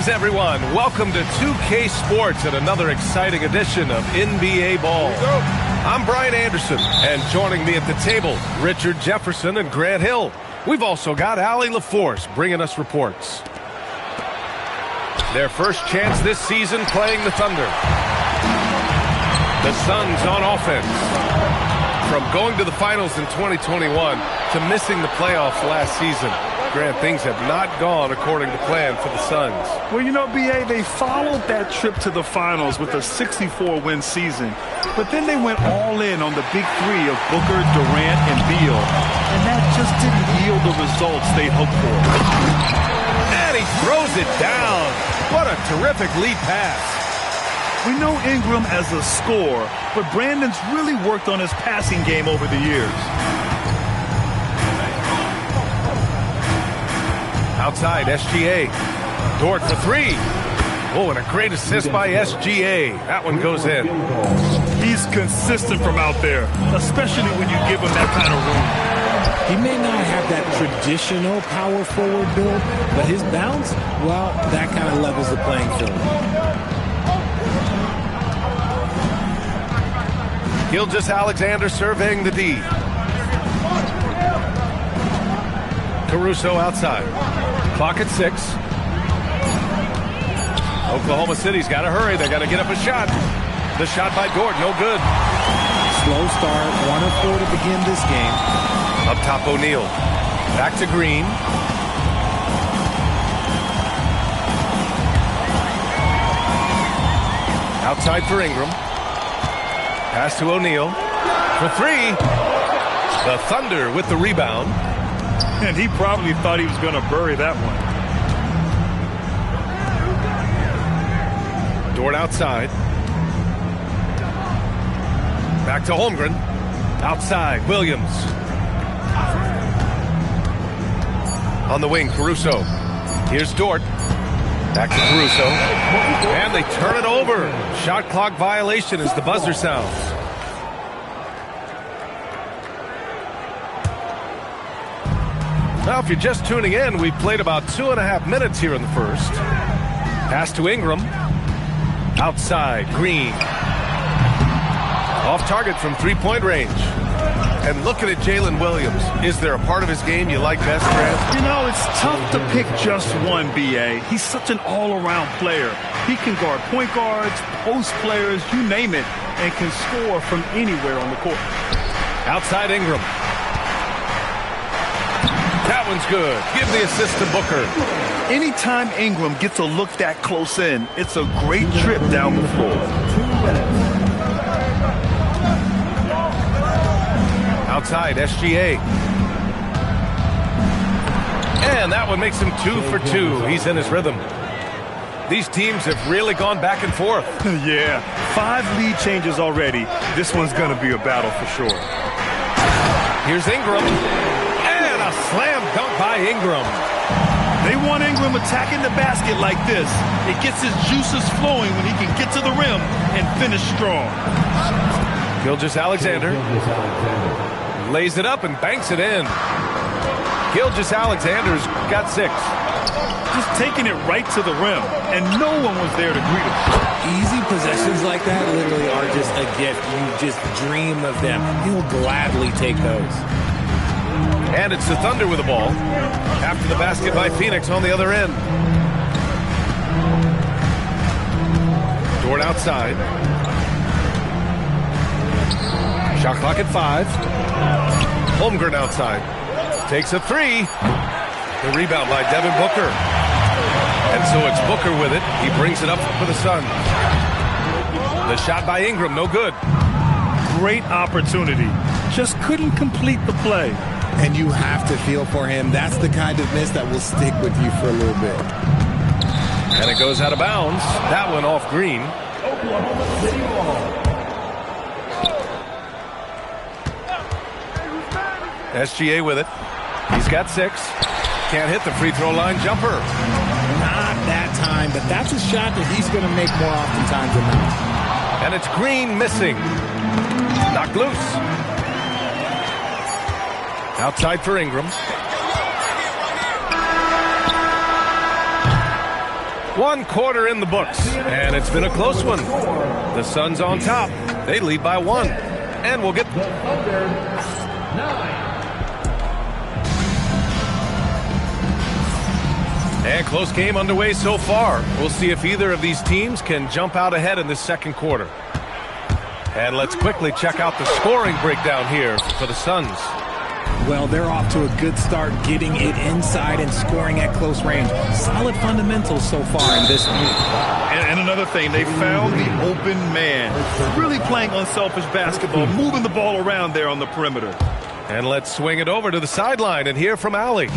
everyone. Welcome to 2K Sports and another exciting edition of NBA Ball. I'm Brian Anderson, and joining me at the table, Richard Jefferson and Grant Hill. We've also got Allie LaForce bringing us reports. Their first chance this season playing the Thunder. The Suns on offense. From going to the finals in 2021 to missing the playoffs last season, Grant, things have not gone according to plan for the Suns. Well, you know, B.A., they followed that trip to the finals with a 64-win season. But then they went all in on the big three of Booker, Durant, and Beal. And that just didn't yield the results they'd hoped for. And he throws it down. What a terrific lead pass. We know Ingram as a scorer, but Brandon's really worked on his passing game over the years. Outside, SGA. Dort for three. Oh, and a great assist by SGA. That one goes in. He's consistent from out there, especially when you give him that kind of room. He may not have that traditional power forward build, but his bounce, well, that kind of levels the playing field. Gilgeous-Alexander surveying the D. Caruso outside. Clock at 6. Oklahoma City's got to hurry. They got to get up a shot. The shot by Dort, no good. Slow start, 1 of 4 to begin this game. Up top, O'Neal. Back to Green. Outside for Ingram. Pass to O'Neal. For three. The Thunder with the rebound. And he probably thought he was going to bury that one. Dort outside. Back to Holmgren. Outside, Williams. On the wing, Caruso. Here's Dort. Back to Caruso. And they turn it over. Shot clock violation as the buzzer sounds. Now, if you're just tuning in, we've played about 2.5 minutes here in the first. Pass to Ingram. Outside, Green. Off target from three-point range. And looking at Jalen Williams, is there a part of his game you like best, Grant? You know, it's tough to pick just one, B.A. He's such an all-around player. He can guard point guards, post players, you name it, and can score from anywhere on the court. Outside Ingram. That one's good. Give the assist to Booker. Anytime Ingram gets a look that close in, it's a great trip down the floor. Outside, SGA. And that one makes him 2 for 2. He's in his rhythm. These teams have really gone back and forth. Yeah, 5 lead changes already. This one's going to be a battle for sure. Here's Ingram. And a slam dunk by Ingram. They want Ingram attacking the basket like this. It gets his juices flowing when he can get to the rim and finish strong. Gilgeous-Alexander lays it up and banks it in. Gilgeous-Alexander's got 6. Just taking it right to the rim, and no one was there to greet him. Easy possessions like that literally are just a gift. You just dream of them. He'll gladly take those. And it's the Thunder with the ball. After the basket by Phoenix on the other end. Dort outside. Shot clock at 5. Holmgren outside. Takes a 3. The rebound by Devin Booker. And so it's Booker with it. He brings it up for the Suns. The shot by Ingram, no good. Great opportunity. Just couldn't complete the play. And you have to feel for him. That's the kind of miss that will stick with you for a little bit. And it goes out of bounds. That one off Green. SGA with it. He's got 6. Can't hit the free throw line jumper. Not that time, but that's a shot that he's going to make more oftentimes than not. And it's Green missing. Knocked loose. Outside for Ingram. One quarter in the books, and it's been a close one. The Suns on top. They lead by 1. And we'll get... And close game underway so far. We'll see if either of these teams can jump out ahead in this second quarter. And let's quickly check out the scoring breakdown here for the Suns. Well, they're off to a good start getting it inside and scoring at close range. Solid fundamentals so far in this game. And another thing, they found the open man. Really playing unselfish basketball, moving the ball around there on the perimeter. And let's swing it over to the sideline and hear from Allie.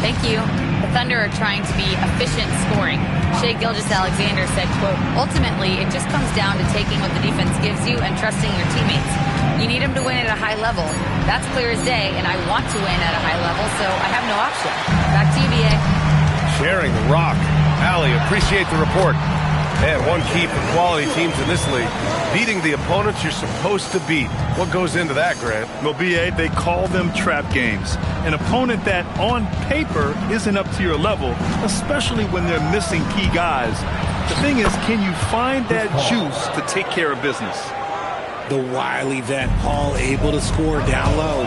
Thank you. The Thunder are trying to be efficient scoring. Shai Gilgeous-Alexander said, quote, ultimately, it just comes down to taking what the defense gives you and trusting your teammates. You need them to win at a high level. That's clear as day, and I want to win at a high level, so I have no option. Back to you, B.A. Sharing the rock. Allie, appreciate the report. And one key for quality teams in this league, beating the opponents you're supposed to beat. What goes into that, Grant? Well, B.A., they call them trap games. An opponent that, on paper, isn't up to your level, especially when they're missing key guys. The thing is, can you find that juice to take care of business? The wily vet Paul able to score down low.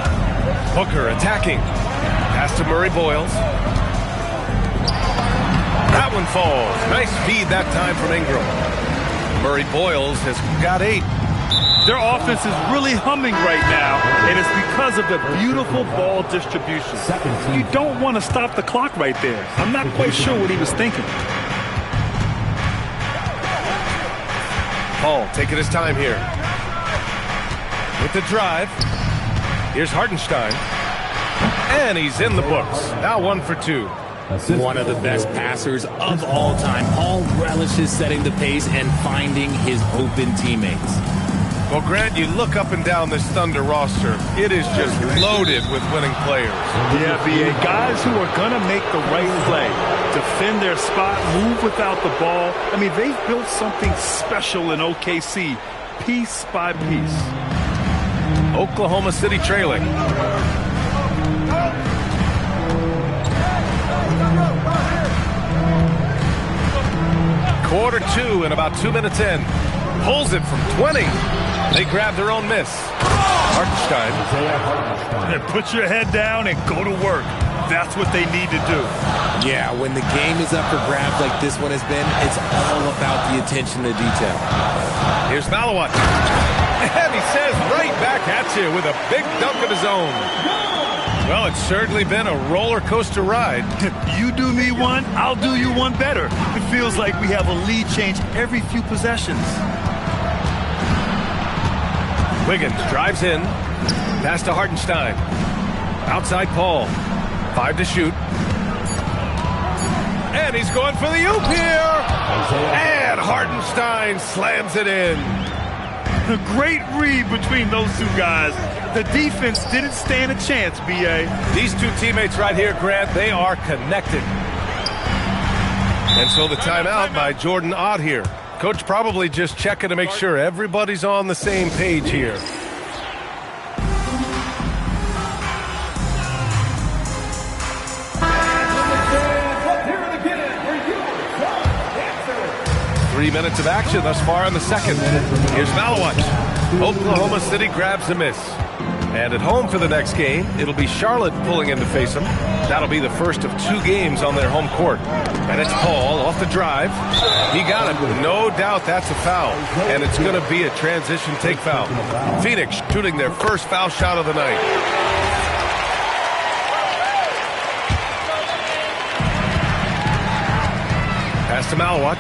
Booker attacking. Pass to Murray Boyles. That one falls. Nice feed that time from Ingram. Murray Boyles has got 8. Their offense is really humming right now, and it's because of the beautiful ball distribution. You don't want to stop the clock right there. I'm not quite sure what he was thinking. Paul taking his time here. With the drive. Here's Hartenstein. And he's in the books. Now 1 for 2. One of the best passers of all time. Paul relishes setting the pace and finding his open teammates. Well, Grant, you look up and down this Thunder roster. It is just loaded with winning players. Yeah, B.A. Guys who are going to make the right play, defend their spot, move without the ball. I mean, they've built something special in OKC, piece by piece. Oklahoma City trailing. Quarter 2 and about 2 minutes in. Pulls it from 20. They grab their own miss. Hartenstein. Put your head down and go to work. That's what they need to do. Yeah, when the game is up for grabs like this one has been, it's all about the attention to detail. Here's Malawat. And he says right back at you with a big dunk of his own. Well, it's certainly been a roller coaster ride. You do me one, I'll do you one better. It feels like we have a lead change every few possessions. Wiggins drives in. Pass to Hartenstein. Outside Paul. 5 to shoot. And he's going for the oop here. And Hartenstein slams it in. A great read between those two guys. The defense didn't stand a chance, B.A. These two teammates right here, Grant, they are connected. And so the timeout by Jordan Ott here. Coach probably just checking to make sure everybody's on the same page here. Three minutes of action thus far in the second. Here's Malawat. Oklahoma City grabs a miss. And at home for the next game, it'll be Charlotte pulling in to face them. That'll be the first of 2 games on their home court. And it's Paul off the drive. He got it. No doubt that's a foul. And it's going to be a transition take foul. Phoenix shooting their first foul shot of the night. Pass to Malawat.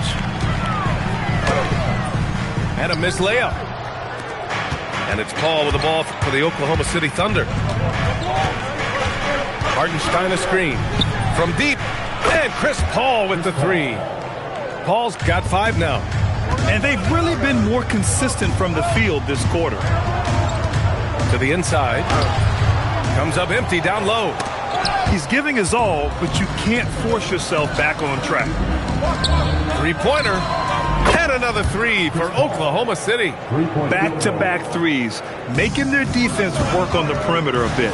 And a missed layup. And it's Paul with the ball for the Oklahoma City Thunder. Hartenstein a screen. From deep. And Chris Paul with the 3. Paul's got 5 now. And they've really been more consistent from the field this quarter. To the inside. Comes up empty down low. He's giving his all, but you can't force yourself back on track. 3-pointer. And another 3 for Oklahoma City. Back-to-back threes, making their defense work on the perimeter a bit.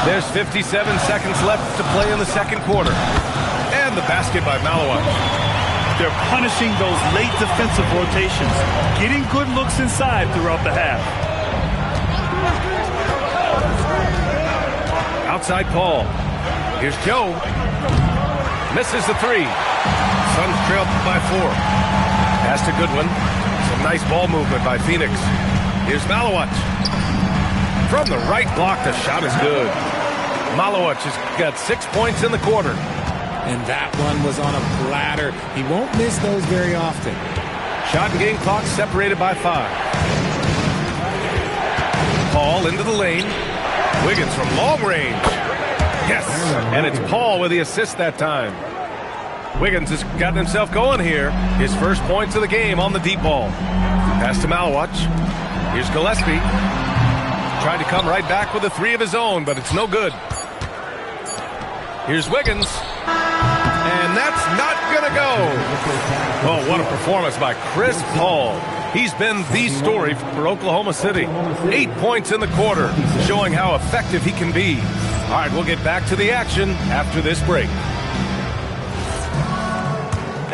There's 57 seconds left to play in the second quarter. And the basket by Malawat. They're punishing those late defensive rotations, getting good looks inside throughout the half. Outside Paul. Here's Joe. Misses the three. Suns trail by 4. Pass to Goodwin. Some nice ball movement by Phoenix. Here's Malawat. From the right block, the shot is good. Malawat has got 6 points in the quarter. And that one was on a platter. He won't miss those very often. Shot and game clock separated by 5. Paul into the lane. Wiggins from long range. Yes, and it's Paul with the assist that time. Wiggins has gotten himself going here. His first points of the game on the deep ball. Pass to Malawat. Here's Gillespie. Trying to come right back with a 3 of his own, but it's no good. Here's Wiggins. And that's not going to go. Oh, what a performance by Chris Paul. He's been the story for Oklahoma City. 8 points in the quarter, showing how effective he can be. All right, we'll get back to the action after this break.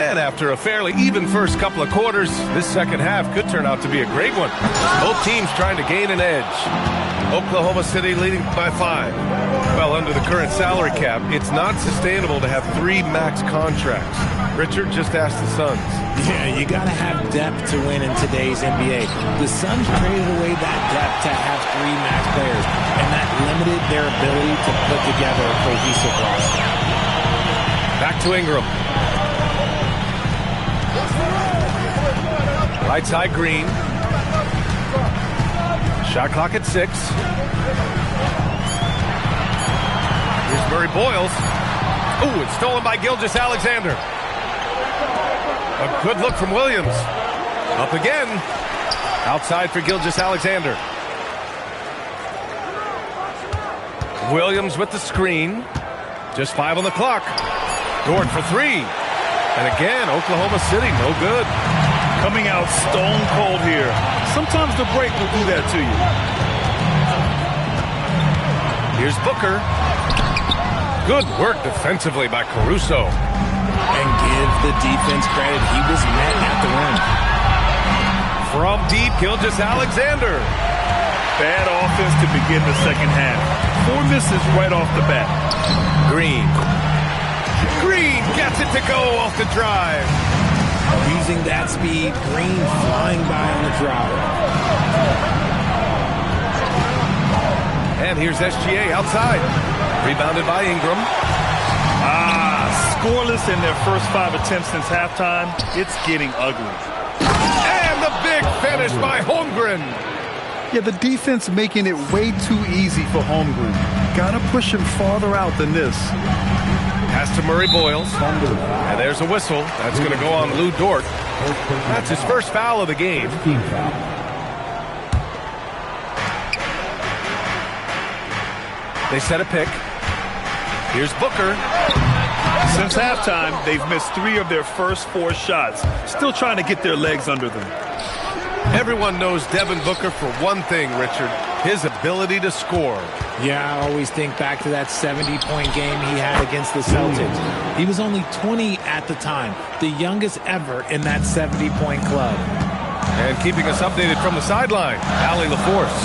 And after a fairly even first couple of quarters, this second half could turn out to be a great one. Both teams trying to gain an edge. Oklahoma City leading by 5. Well, under the current salary cap, it's not sustainable to have 3 max contracts. Richard just asked the Suns. Yeah, you got to have depth to win in today's NBA. The Suns traded away that depth to have 3 max players, and that limited their ability to put together a cohesive roster. Back to Ingram. Right side Green. Shot clock at 6. Here's Murray Boyles. Ooh, it's stolen by Gilgeous-Alexander. A good look from Williams. Up again. Outside for Gilgeous-Alexander. Williams with the screen. Just 5 on the clock. Dort for 3. And again, Oklahoma City, no good. Coming out stone cold here. Sometimes the break will do that to you. Here's Booker. Good work defensively by Caruso. And give the defense credit. He was met at the rim. From deep, Gilgeous-Alexander. Bad offense to begin the second half. 4 misses right off the bat. Green. Green gets it to go off the drive. Using that speed, Green flying by on the drive. And here's SGA outside. Rebounded by Ingram. Scoreless in their first 5 attempts since halftime. It's getting ugly. And the big finish by Holmgren. Yeah, the defense making it way too easy for Holmgren. Gotta push him farther out than this. Pass to Murray Boyles. And there's a whistle. That's going to go on Lou Dort. That's his first foul of the game. They set a pick. Here's Booker. Since halftime, they've missed 3 of their first 4 shots. Still trying to get their legs under them. Everyone knows Devin Booker for one thing, Richard. His ability to score. Yeah, I always think back to that 70-point game he had against the Celtics. He was only 20 at the time, the youngest ever in that 70-point club. And keeping us updated from the sideline, Allie LaForce.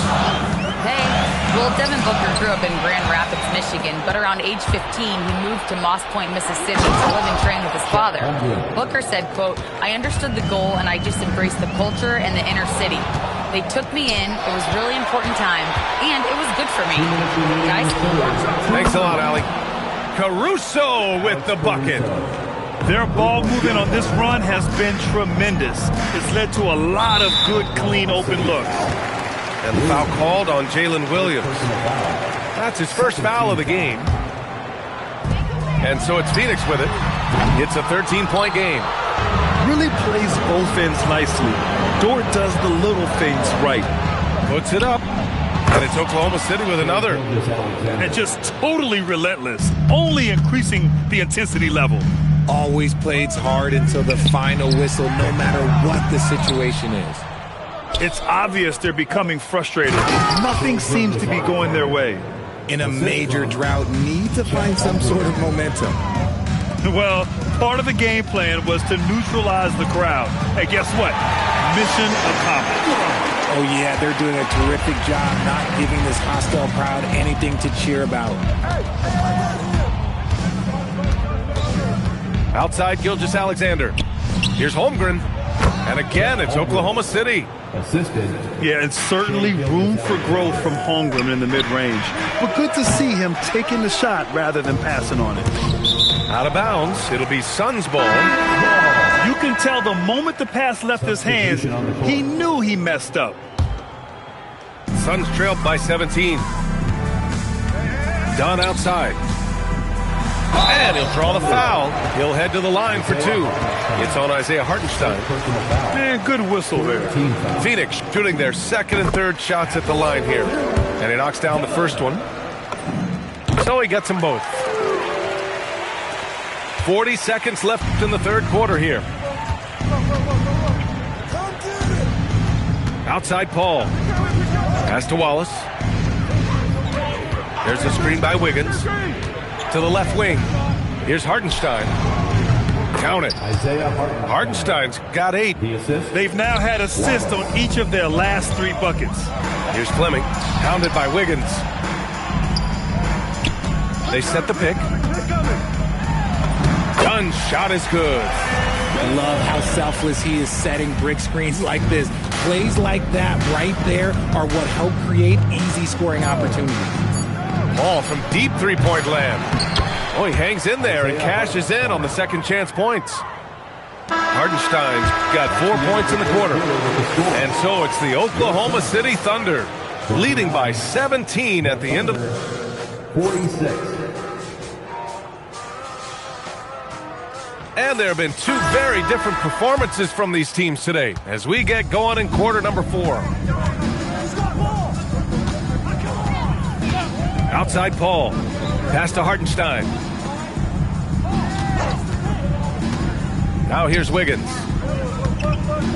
Hey, well, Devin Booker grew up in Grand Rapids, Michigan, but around age 15, he moved to Moss Point, Mississippi to live and train with his father. Booker said, quote, "I understood the goal and I just embraced the culture and the inner city. They took me in. It was a really important time, and it was good for me." Guys? Thanks a lot, Allie. Caruso with the bucket. Their ball movement on this run has been tremendous. It's led to a lot of good, clean, open looks. And the foul called on Jalen Williams. That's his first foul of the game. And so it's Phoenix with it. It's a 13-point game. Really plays both ends nicely. Dort does the little things right. Puts it up. And it's Oklahoma City with another. And just totally relentless. Only increasing the intensity level. Always plays hard until the final whistle, no matter what the situation is. It's obvious they're becoming frustrated. Nothing seems to be going their way. in a major drought need to find some sort of momentum. Well, part of the game plan was to neutralize the crowd. Hey, guess what? Mission accomplished. Oh, yeah, they're doing a terrific job not giving this hostile crowd anything to cheer about. Outside Gilgeous-Alexander. Here's Holmgren. And again, it's Oklahoma City. Assisted. Yeah, and certainly room for growth from Holmgren in the mid-range. But good to see him taking the shot rather than passing on it. Out of bounds. It'll be Suns ball. You can tell the moment the pass left his hands, he knew he messed up. Suns trailed by 17. Dunn outside. And he'll draw the foul. He'll head to the line for two. It's on Isaiah Hartenstein. Man, good whistle there. Phoenix shooting their second and third shots at the line here. And he knocks down the first one. So he gets them both. 40 seconds left in the third quarter here. Outside Paul. Pass to Wallace. There's a screen by Wiggins. To the left wing. Here's Hartenstein. Count it. Hartenstein's got 8. They've now had assists on each of their last 3 buckets. Here's Fleming. Pounded by Wiggins. They set the pick. Dunn's shot is good. I love how selfless he is setting brick screens like this. Plays like that right there are what help create easy scoring opportunities. Ball from deep three-point land. Oh, he hangs in there and cashes in on the second chance points. Hartenstein's got 4 points in the quarter. And so it's the Oklahoma City Thunder leading by 17 at the end of 46. And there have been 2 very different performances from these teams today as we get going in quarter number 4. Outside Paul. Pass to Hartenstein. Now here's Wiggins.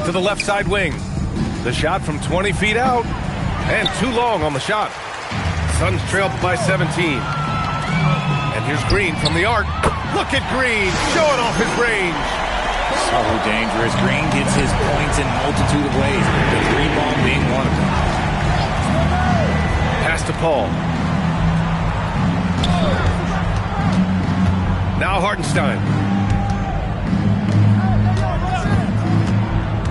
To the left side wing. The shot from 20 feet out. And too long on the shot. Suns trailed by 17. And here's Green from the arc. Look at Green showing off his range. So dangerous. Green gets his points in a multitude of ways. The 3-ball being one of them. Pass to Paul. Now Hartenstein.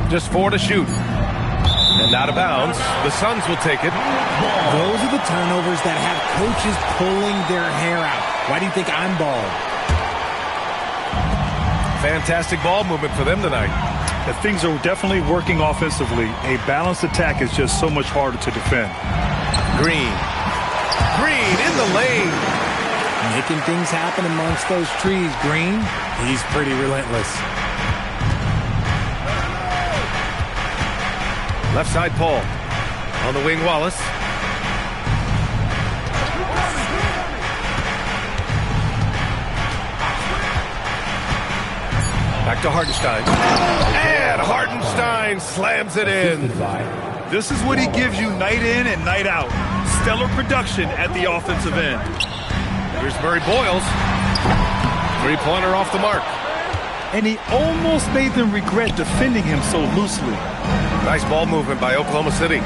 Just 4 to shoot. And out of bounds. The Suns will take it. Those are the turnovers that have coaches pulling their hair out. Why do you think I'm bald? Fantastic ball movement for them tonight. Things are definitely working offensively. A balanced attack is just so much harder to defend. Green. Green in the lane. Making things happen amongst those trees. Green, he's pretty relentless. Left side Paul. On the wing Wallace. Back to Hartenstein. And Hartenstein slams it in. This is what he gives you night in and night out. Stellar production at the offensive end. Here's Murray Boyles. 3-pointer off the mark. And he almost made them regret defending him so loosely. Nice ball movement by Oklahoma City.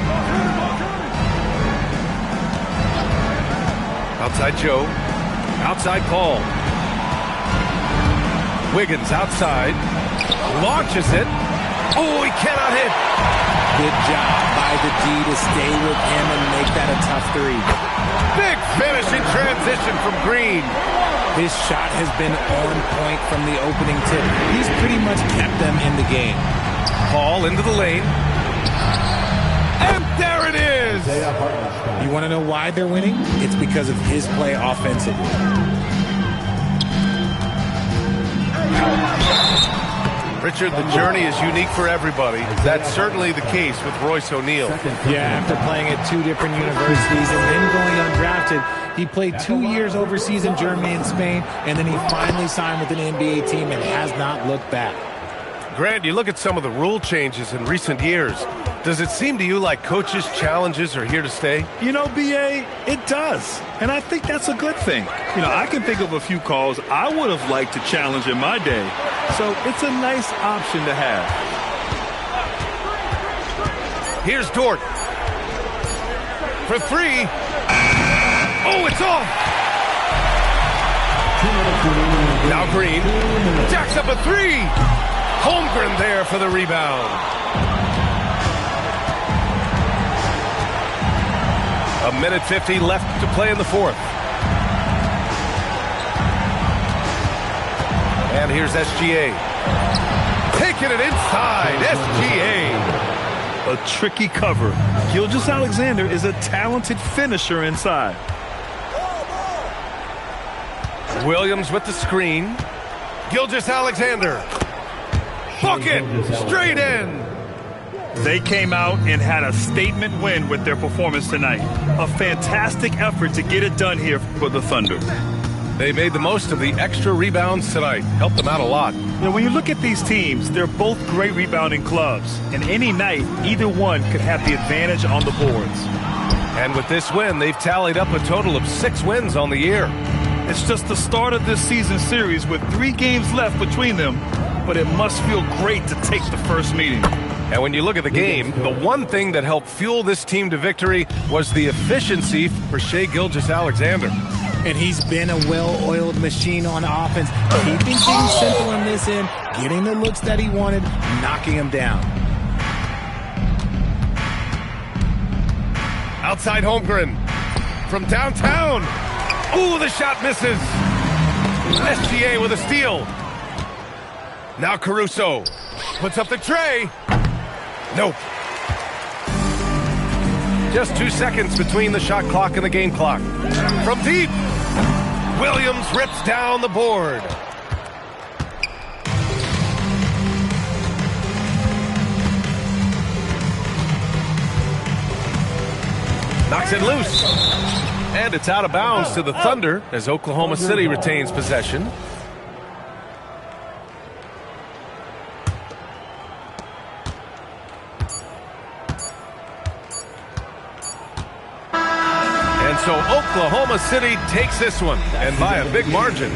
Outside Joe. Outside Paul. Wiggins outside. Launches it. Oh, he cannot hit. Good job by the D to stay with him and make that a tough 3. Big finish in transition from Green. His shot has been on point from the opening tip. He's pretty much kept them in the game. Paul into the lane. And there it is. You want to know why they're winning? It's because of his play offensively. Richard, the journey is unique for everybody. That's certainly the case with Royce O'Neal. Yeah, after playing at 2 different universities and then going undrafted, he played 2 years overseas in Germany and Spain, and then he finally signed with an NBA team and has not looked back. Grant, you look at some of the rule changes in recent years. Does it seem to you like coaches' challenges are here to stay? You know, B.A., it does. And I think that's a good thing. You know, I can think of a few calls I would have liked to challenge in my day. So it's a nice option to have. Here's Dort. For three. Oh, it's off. Now Green. Jacks up a three. Holmgren there for the rebound. A minute 50 left to play in the fourth. And here's SGA. Taking it inside. SGA. A tricky cover. Gilgeous-Alexander is a talented finisher inside. Williams with the screen. Gilgeous-Alexander. Bucket. Straight in. They came out and had a statement win with their performance tonight. A fantastic effort to get it done here for the Thunder. They made the most of the extra rebounds tonight. Helped them out a lot. You know, when you look at these teams, they're both great rebounding clubs. And any night, either one could have the advantage on the boards. And with this win, they've tallied up a total of 6 wins on the year. It's just the start of this season series with 3 games left between them. But it must feel great to take the first meeting. And when you look at the game, the one thing that helped fuel this team to victory was the efficiency for Shai Gilgeous-Alexander. And he's been a well-oiled machine on offense, keeping things simple in this end, getting the looks that he wanted, knocking him down. Outside Holmgren from downtown. Ooh, the shot misses. SGA with a steal. Now Caruso puts up the tray. Nope. Just 2 seconds between the shot clock and the game clock. From deep, Williams rips down the board. Knocks it loose. And it's out of bounds to the Thunder as Oklahoma City retains possession. So Oklahoma City takes this one, and by a big margin.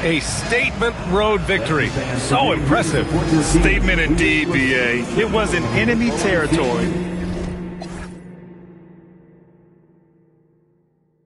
A statement road victory. So impressive. Statement indeed, B.A. It was in enemy territory,